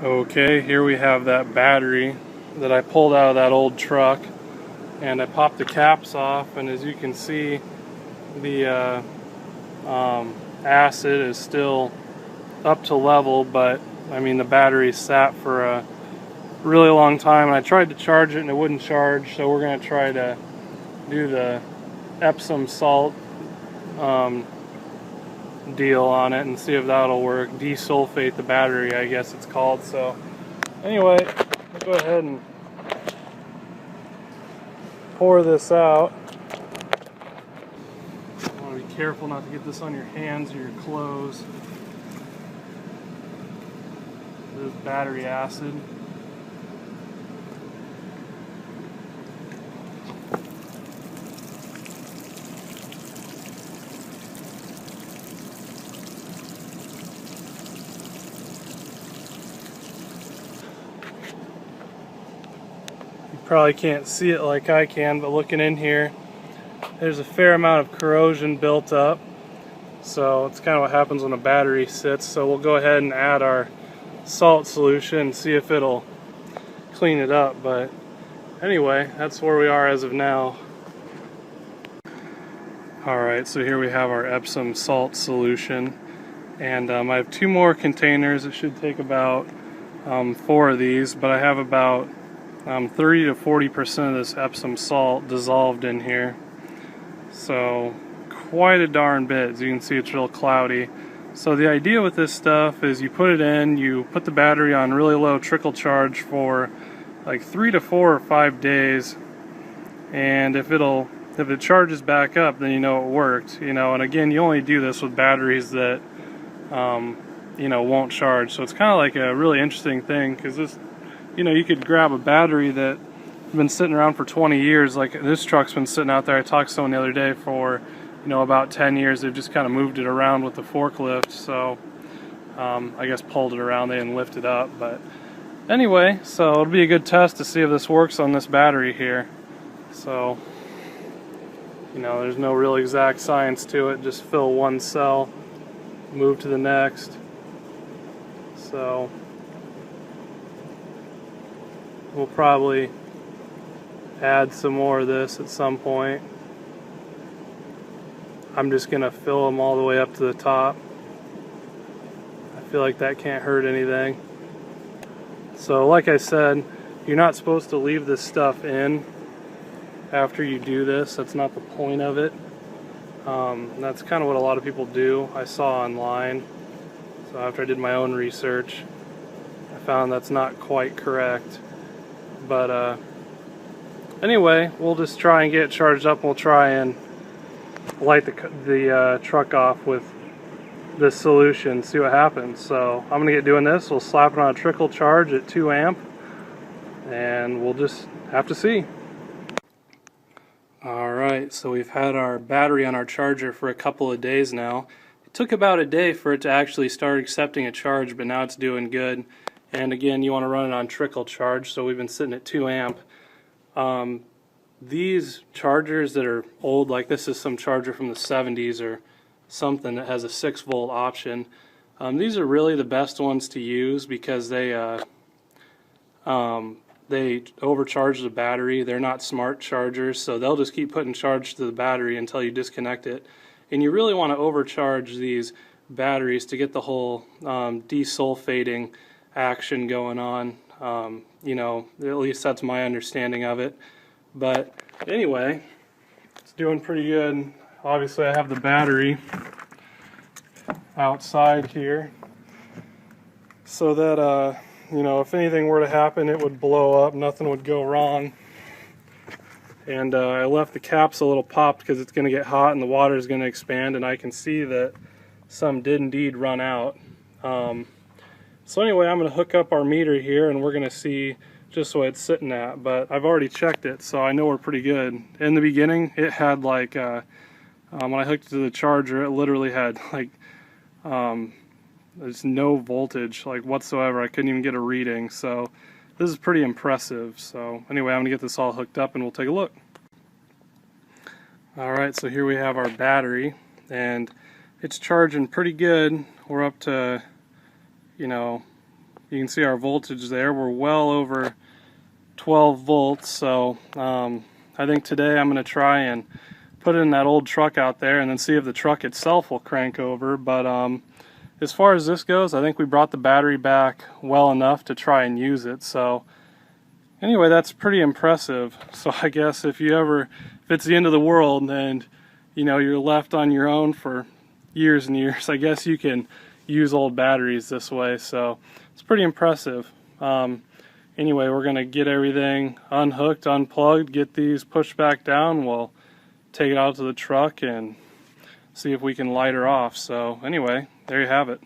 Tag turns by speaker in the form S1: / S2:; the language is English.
S1: Okay, here we have that battery that I pulled out of that old truck, and I popped the caps off, and as you can see, the acid is still up to level, but I mean the battery sat for a really long time, and I tried to charge it and it wouldn't charge, so we're going to try to do the Epsom salt deal on it and see if that'll work. Desulfate the battery, I guess it's called. So anyway, we'll go ahead and pour this out. You want to be careful not to get this on your hands or your clothes. This is battery acid. Probably can't see it like I can, but looking in here, there's a fair amount of corrosion built up. So it's kind of what happens when a battery sits. So we'll go ahead and add our salt solution and see if it'll clean it up. But anyway, that's where we are as of now. Alright, so here we have our Epsom salt solution, and I have 2 more containers. It should take about 4 of these, but I have about 30 to 40% of this Epsom salt dissolved in here, so quite a darn bit. As you can see, it's real cloudy. So the idea with this stuff is you put it in, you put the battery on really low trickle charge for like 3 to 4 or 5 days, and if it charges back up, then you know it worked. And again, you only do this with batteries that won't charge. So it's kind of like a really interesting thing, because this, you could grab a battery that has been sitting around for 20 years, like this truck's been sitting out there. I talked to someone the other day for, about 10 years. They've just kind of moved it around with the forklift, so I guess pulled it around, they didn't lift it up. But anyway, so it'll be a good test to see if this works on this battery here. So, there's no real exact science to it, just fill one cell, move to the next. So we'll probably add some more of this at some point. I'm just going to fill them all the way up to the top. I feel like that can't hurt anything. So like I said, you're not supposed to leave this stuff in after you do this. That's not the point of it. That's kind of what a lot of people do. I saw online. So after I did my own research, I found that's not quite correct. But anyway, we'll just try and get it charged up. We'll try and light the truck off with this solution, see what happens. So I'm gonna get doing this. We'll slap it on a trickle charge at 2 amp, and we'll just have to see. Alright, so we've had our battery on our charger for a couple of days now. It took about a day for it to actually start accepting a charge, but now it's doing good. And again, you want to run it on trickle charge, so we've been sitting at 2 amp. These chargers that are old, like this is some charger from the 70s or something that has a 6-volt option, these are really the best ones to use, because they overcharge the battery. They're not smart chargers, so they'll just keep putting charge to the battery until you disconnect it. And you really want to overcharge these batteries to get the whole desulfating action going on. At least that's my understanding of it. But anyway, it's doing pretty good. Obviously I have the battery outside here so that if anything were to happen, it would blow up, nothing would go wrong. And I left the caps a little popped because it's going to get hot and the water is going to expand, and I can see that some did indeed run out. So anyway, I'm going to hook up our meter here, and we're going to see just what it's sitting at. But I've already checked it, so I know we're pretty good. In the beginning, it had like, when I hooked it to the charger, it literally had like, there's no voltage like whatsoever. I couldn't even get a reading, so this is pretty impressive. So anyway, I'm going to get this all hooked up and we'll take a look. Alright, so here we have our battery, and it's charging pretty good. We're up to, You can see our voltage there. We're well over 12 volts, so I think today I'm going to try and put it in that old truck out there and then see if the truck itself will crank over. But as far as this goes, I think we brought the battery back well enough to try and use it. So anyway, that's pretty impressive. So I guess if it's the end of the world and you're left on your own for years and years, I guess you can use old batteries this way. So it's pretty impressive. Anyway, we're going to get everything unhooked, unplugged, get these pushed back down. We'll take it out to the truck and see if we can light her off. So anyway, there you have it.